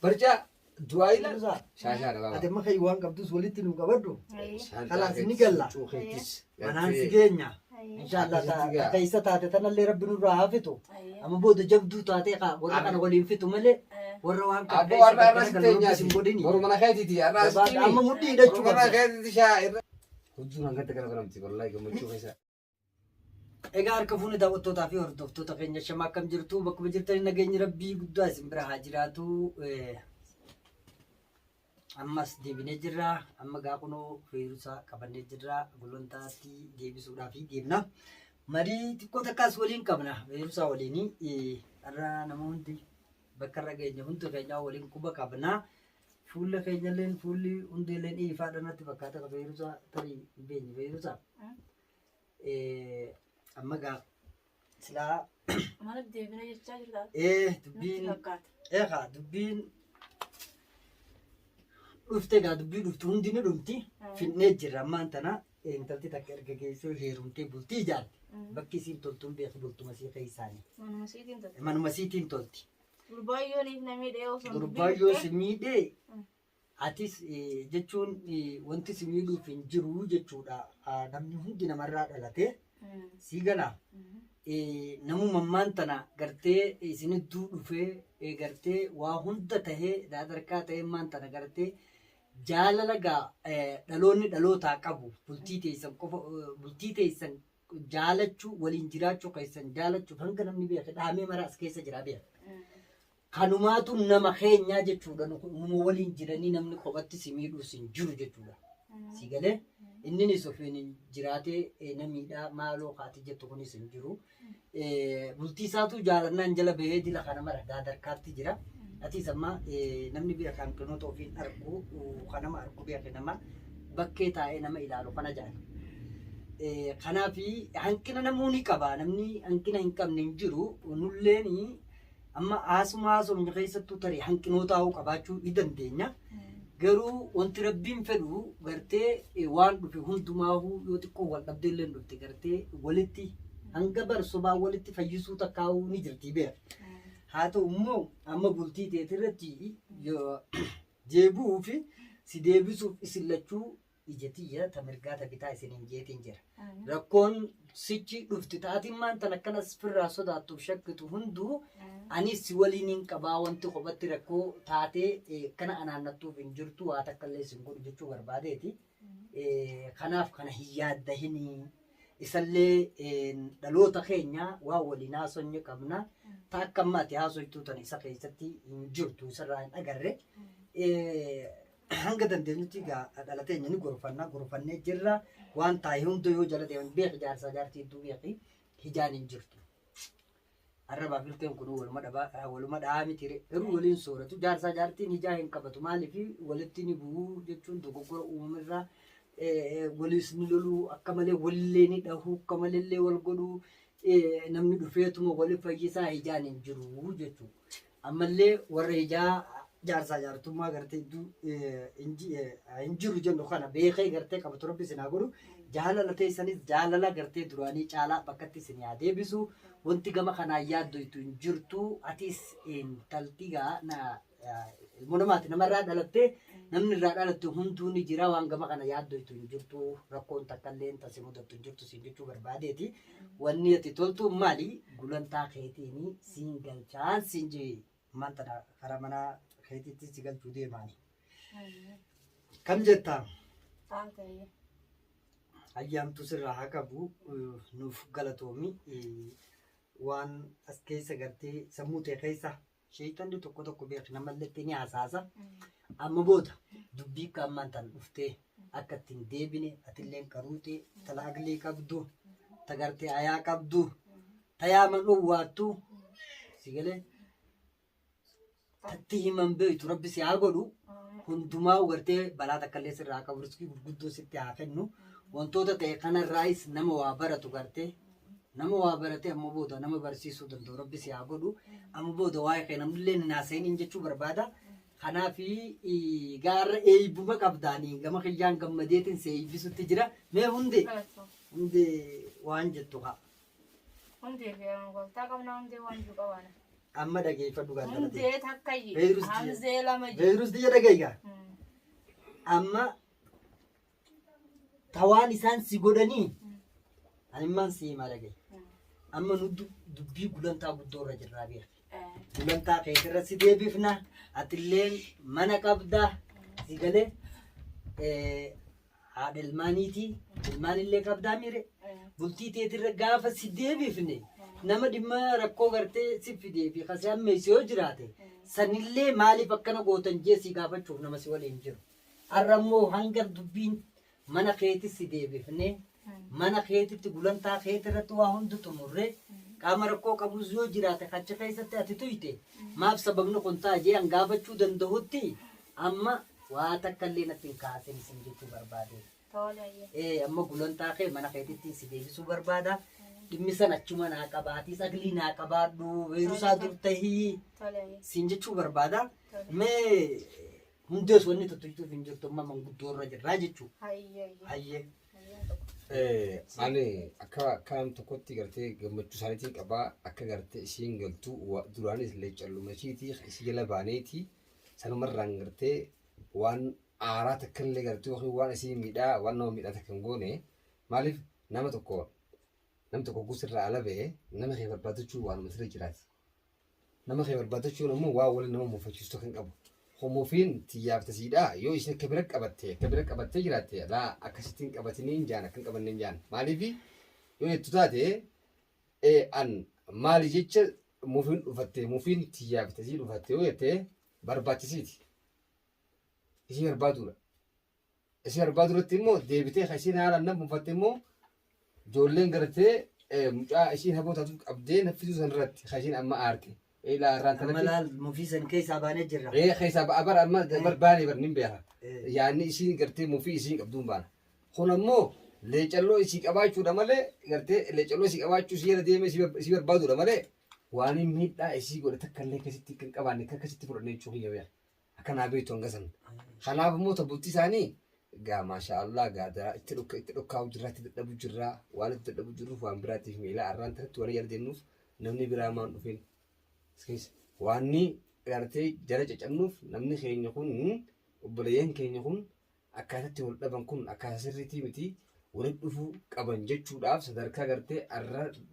برجع دوايلا Ilusa. شاشة Ate ma kaiwan kabdus walitti nu qabaddu. Ayya. Khalas ni galla. شوخيتش Manaan si geenya. Ayya. Inshallah Akkasitti gaa. keessa taate tanallee rabbi nurraa haa fitu. Ayya. Amma booda jabduu taatee warra kana waliin fitu malee warra waan kana أبو keessa أنا kana رأس galma تيجي bisin godhini. برو منا خيتي تي رأس تيجي Amma mudhii hidhachuu برو منا qabda. خيتي شاعر خذونا قد كنا كلامتي والله كم تشوف إيش Egaa harka fuuni daawwattootaa fi hordoftoota keenya shamaa akkam jirtu bakkuma jirtanii nageenyi rabbii guddaa isin bira haa jiraatu. Ammas deebinee jirra. Amma gaakunoo feerusa qabannee jirra. Gulontaatti deebisuudhaaf deemna. Marii xiqqoo takkaas waliin qabna. Feerusa waliin har'a namoonni bakka irra geenya hundi keenya waliin quba qabna. Fuula keenyalleen fuulli hundeelleen ifaadhanatti fakkaata ka feerusa tarii beenya feerusa. Amma gaa silaa Mana deebina jechaa jirta. dubbiin Fakkaata. dubbiin dhufte gaa dubbii dhuftu hundi ni dhumti finnee jirra ammaan tana intalti takka erga geessoo heerumtee bultii ijaarti bakki isiin toltuun beeku bultuma sii keessaanii Manuma siitiin taate. manuma siitiin tolti Gurbaayyooniif namni dhiyoo osoo hin gurbaayyoo dubbiin si miidhee atis jechuun wanti si miidhuuf hin jiru jechuudha namni hundi namarraa dhalatee sii galaa namuma ammaan tana gartee isinidduu dhufee gartee waa hunda tahee daadarkaa tahee ammaan tana gartee jaalala gaa dhaloonni dhalootaa qabu bultii teessan qofa bultii teessan jaalachuu waliin jiraachuu keessan jaalachuuf hanga namni beeka dhahamee maraas keessa jira beeka. Kanumaatu nama keenyaa jechuudha numa waliin jiranii namni kophatti si miidhuus hin jiru jechuudha. Si galee inninis ofiin jiraatee namiidhaa maaloo kaati jettu kunis hin jiru. Bultii isaatu jaalannaan jala bahee dila kana mara daadarkaatti jira. Atis amma namni bira kan qinoota ofiin argu kanama argu beeke nama bakkee taa'ee nama ilaalu kana jaala. Kanaaf hanqina namuu ni qaba namni hanqina hin qabne hin jiru nulleen amma haasumni keessattuu tarii hanqinoota hoo qabaachuu ni dandeenya. Garuu wanti rabbiin fedhu gartee waan dhufe hundumaahuu yoo xiqqoo wal dhabdee illee dhufte gartee walitti hanga barsobaa walitti fayyisuu takkaa'uu ni jirti beeka. Haa ta'u immoo amma bultii teetirratti jeebu'uu fi si deebisuuf isin lachuu ijatiyya tamirgaa tabitaa isiniin jeetiin jira. Rakkoon sichi dhufti taatiin maanta akkanas firraa sodaattuuf shakkitu hunduu anis si waliin hin qabaa wanti kophatti rakkoo taatee kana anaannattuuf hin jirtu waa takkallee isin godhu jechuu barbaadeeti. Kanaaf kana hin yaaddahinii isallee dhaloota keenya waa waliin haasonye qabna. Ta akka ammaati haasoytuu tan isa keessatti hin jirtu isarraa hin agarre. Hanga dandeenyutti dhalateenya ni gorfannee jirra. Waan taa'e hunda yoo jala deeman beeki jaarsaa jaartii hedduu beeki hijaan hin jirtu. Arrabaa filteen kun waluma dhahaa miti garuu waliin sooratu jaarsaa jaartiin hijaa hin qabatu maaliif walitti ni bu'uu jechuun dogoggora uumamirraa waliis ni loluu akka malee walillee ni dhahuu akka malee wal godhuu namni dhufeetuma wali fayyisaa hijaan hin jiru jechuudha. Ammallee warra hijaa jaarsaa jaartummaa gartee hin jiru jennu kana beekee gartee qabatu rabbi isin haa godhu jaalala teessanis jaalala gartee duraanii caalaa bakkatti isin yaa deebisu wanti gama kanaan yaaddoytu hin jirtu atis taltii gaa ilmoo namaati namarraa dhalattee namni irraa dhalatte hunduu ni jira waan gama kana yaaddoytu hin jirtu rakkoon takkallee tasi mudattu hin jirtu siin jechuu barbaadeeti wanni ati toltu maali gulantaa keetiin siin galchaan siin jee maanta karaa manaa keetiitti si galchuu deemaani. Kam jettaa? Ayyaamtu sirraa haa qabu nuuf galatoomi waan as keessa gartee sammuu ta'e keessa sheeyitanni tokko beeku namallee ni hasaasa. Amma booda dubbii qaammaan tan dhuftee akka ittiin deebine atillee qaruutee talaaglee qabdu tagartee ayaa qabdu tayaaman dhowwaattu si galee tatti himan beektu rabbi si haa godhu hundumaa gartee balaa takkallee sirraa qabu riskii gurguddoo sitti haa kennu wantoota ta'e kanarraayis nama waa baratu gartee nama waa barate amma booda nama barsiisuu danda'u rabbi si haa godhu amma booda waa'ee kee namillee hin haasa'iniin jechuu barbaada. Kanaaf gaarra eebbuma qabdaanii gama kiyyaan gammadeetiin see eebbisutti jira. Mee hundee waan jettu haa. Hundee fi gooftaa qabnaa hundee waan jiru qabaana. amma dhageeffadhu kan taate. Hundee takkayyi. Beerus Hamzee lama jiru. Beerus diyya dhagayga. Amma tawaan isaan si godhanii animmaan si himaa dhagay. Amma nu dubbii gulantaa guddoo irra jirraa beera. Gulantaa keessarra si deebifna atilleen mana qabdaa si galee haadha ilmaaniitii ilmaanillee qabdaa mire bultii teetirra gaafa si deebifne nama dhimma rakkoo gartee si fidee fi kasee ammeessi yoo jiraate sanillee maaliif akkana gootan jeesii gaafachuuf nama si waliin jiru. Har'ammoo hanga dubbiin mana keetti si deebifne mana keetitti gulantaa keetirratti waa hundi xumurre qaama rakkoo qabus yoo jiraate kacha keessatti ati tuyte maaf sababni kun taa'ee an gaafachuu danda'utti amma waa takkallee natti hin kaasin isin jechuu barbaade. Amma gulantaa kee mana keetitti si deebisuu barbaada. Dhimmi san achuma naa qabaati saglii naa qabaadhu weerusaa dur tahii siin jechuu barbaada. Mee hundees wanni tuttuqtuuf hin jirtu amma manguddoo irra jirraa jechuu. Hayyee. Ani akka tokkotti gartee gammachuu isaaniitiin qabaa akka gartee isiin galtuu duraanis illee callumashiitii isii jala baaneetii sanumarraan gartee waan aaraa takka illee gartee yookiin waan isii miidhaa waan nama miidhaa takka hin goone maaliif nama tokko gusirraa ala ba'ee nama kee barbaadachuu waanuma sirrii jiraati. Nama kee barbaadachuun ammoo waa waliin nama muufachiisu kan qabu. Homofiin tiyyaaftasidhaa yoo isin akka bira qabattee jiraatte laa akkasittiin qabatanii hin jaan akka hin qabanne hin jaan maaliif yoo jettu taate an maali jecha mufiin dhufatte mufiin tiyyaaftasii dhufatte yoo jette barbaachisiiti isii barbaadudha. Isii barbaadurratti immoo deebitee isiin haala nama mufatte immoo ijoolleen gartee mucaa isiin haboo taatu qabdee naffisuu sanirratti isiin amma aarte. إلى رانت ملال مفيسن كيس أبانة جرا. كيس أبار أما برباني برنيم بيها. يعني إشين قرتي مفي إشين قبضون بان. خنا مو ليش الله إشيك أباي شو دمله قرتي ليش الله إشيك أباي شو سير ديمه سير بادو دمله. واني ميت لا إشيك قلت تكلم كسيتي كأباني كسيتي فرني شو هي بيها. أكن أبي تونغسن. خنا بمو تبوتي ثاني. قا ما شاء الله قادر اتلوك كاو جرات تدبو جرا والد تدبو جروف وان براتي ميلا أرانت توري يردينوف نمني برامان وفين. Waanni gartee jala cacannuuf namni keenya kun obboleeyyan keenya kun akkaatatti wal dhaban kun akkaataa sirriitii miti walitti dhufuu qaban jechuudhaaf sadarkaa gartee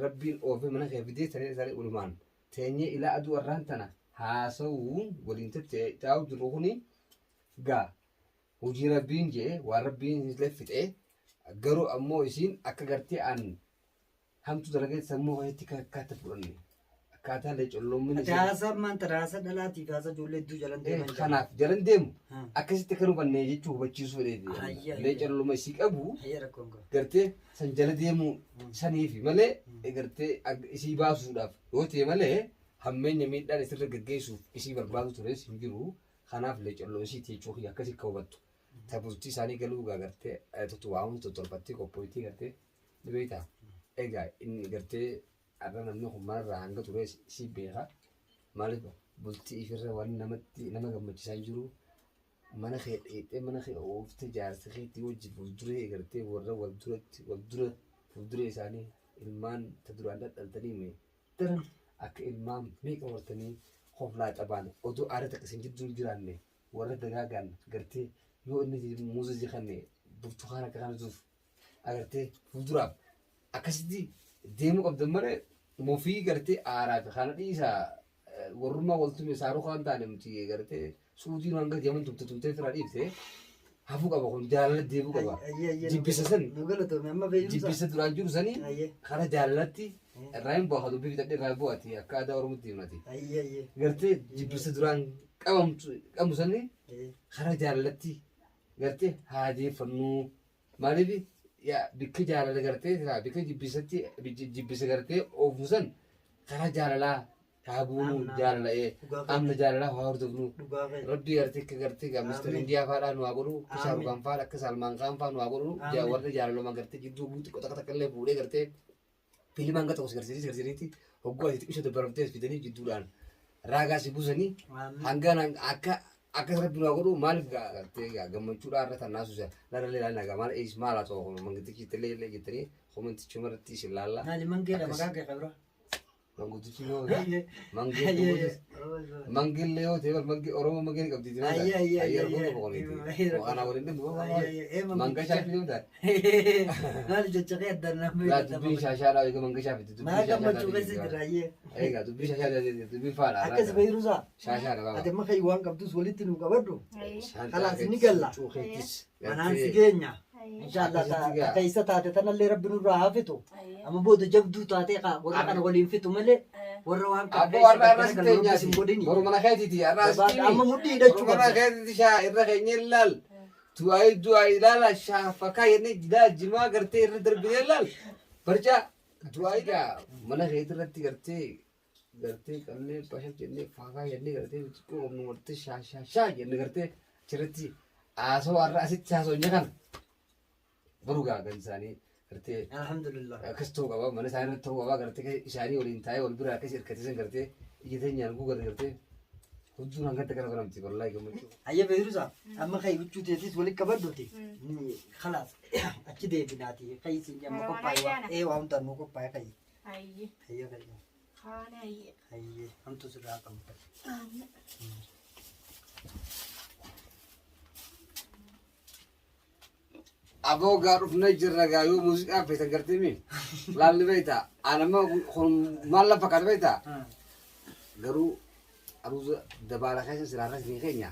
rabbiin oofee mana kee fidee saree saree ulumaan teenyee ilaa aduu arraan tana haasa'uu waliin taa'u jiru kuni gaa hojii rabbiin jee waan rabbiin illee fixee garuu ammoo isiin akka gartee an hamtu dalageet sammuu wayitti kakkaata fudhanne. Kata le colomini. Rasa man rasa dalati rasa jolle du jalan deemu. Kanaaf jalan deemu. Akkasitti kan hubanne jechuu hubachiisuu dheedhi. Le coloma isii qabu. Gartee san jala deemu saniifi malee gartee isii baasuudhaaf yoo ta'e malee hammeenya miidhaan isirra gaggeessuuf isii barbaadu tures hin jiru. Kanaaf le coloma isii jechuu akkasii akka hubattu. Taphultii isaanii galuu gartee tuttu waamuun tottolfattee qophooyitii gartee ni beektaa. Egaa inni gartee Ada namni humna ranga ture si beeka maaliif bultii ifirra waan nama gammachiisaa jiru mana kee mana kee oofte jaarsa keetti wajji fuulduree gartee warra fuulduree isaanii ilmaan ta duraan dhaldhaltanii mee daran akka ilmaan meeqa wartanii hoflaa qabaan oduu aara taqqisiin jidduu jiraanne warra dagaagaan gartee yoo inni muuza jikanne burtukaana akka kana zuuf agartee fuulduraaf akkasitti deemuu qabdan malee mufii gartee aaraa fi kana dhiisaa warrummaa waltume saaruu kan taane miti gartee suutiin hanga jaman tumtee fira dhiibte hafuu qaba kun jaalala deebuu qaba jibbisa san jibbisa duraan jiru sanii kana jaalalatti irraa hin bu'a dubbii bitadhee irraa bu'aati akka aadaa oromotti himati gartee jibbisa duraan qabu sanii kana jaalalatti gartee haa deeffannuu maaliif ya bikki jaalala gartee bikki jibbisa gartee oofusan karaa jaalalaa taabuu jaalala'ee amna jaalalaa waa hordofnu rabbi gartee akka gartee gaamistar indiyaa faadhaa nu haa godhu shaarukaan faadha akka salmaan kaan faa nu haa godhu warra jaalaluma gartee jidduu buuti qoxa takka illee fuudhee gartee filimaan gata os garsiisaniiti hogguu ati xiqqisha dabbaramtee fidanii jidduudhaan raagaa si buusanii hangaan akka rabbi nu godhu maaliif gartee gammachuudhaan irra tannaasuusa larallee laal nagaa maal ees maal haa ta'u mangitichi illee jettanii koomentichi marratti isin laalla. Naali mangeedha maqaa kee qabra. Manguutu filoo mangillee yoo ta'e mangi oromoo mangi ni qabdi dinaa taate ayyar gosa boqoneeti waan waliin dhimma manga shaafii yoo taate maal jechaqee addaan nama laa dubbii shaashaadhaa eega manga shaafii maa gammachuu keessa jira eega dubbii shaashaadhaa dubbii faadhaa akkas beeyruusaa shaashaadha baba ati amma kai waan qabdus walitti nu qabadhu Ayi. kalaas ni galla cuuqeettis manaan si geenya Ayi. inshaallah Akkasitti gaa. keessa taate tanallee rabbi nurraa haa fitu Ayi. amma booda jabduu taatee kaa warra kana waliin fitu malee warra waan abbo warra irra siteenyaati boru mana keetiiti irra siteenyi amma mudhii hidhachuu mana qabda keetiiti shaa irra keenya ilaal du'aa ilaala shaafakaa jennee jidaa jimaa gartee irra darbinee ilaal barjaa du'aa egaa mana keeti irratti gartee qallee bashaf jennee faakaa jennee gartee xiqqoo qabnu gartee shaa jennee gartee achirratti haasoo warra asitti haasoo inni kana boru gaa gan isaanii gartee alhamdulillah akkas ta'uu qaba mana isaanii irratti ta'uu qaba gartee isaanii waliin taa'ee wal bira akkas hirkatisan gartee ija teenyaan guugan gartee hojjuun hangatti kana kanamti wallaahi gammachuu. ayya beeyruusaa amma kai huccuu teetis walitti qabadhuti kalaas achi deebinaati kai siin jamma qophaa'e waan hundaan nuu qophaa'e kai Ayi. ayya kai Kaan ayi. ayye hamtu sirraa qabu Aboo gaa dhufnee jirra gaa yoo muuziqaa feetan gartee mi laalli beeyta anama maal lafa fakkaata beeyta garuu aruuza dabaala keessa siraarra siin keenya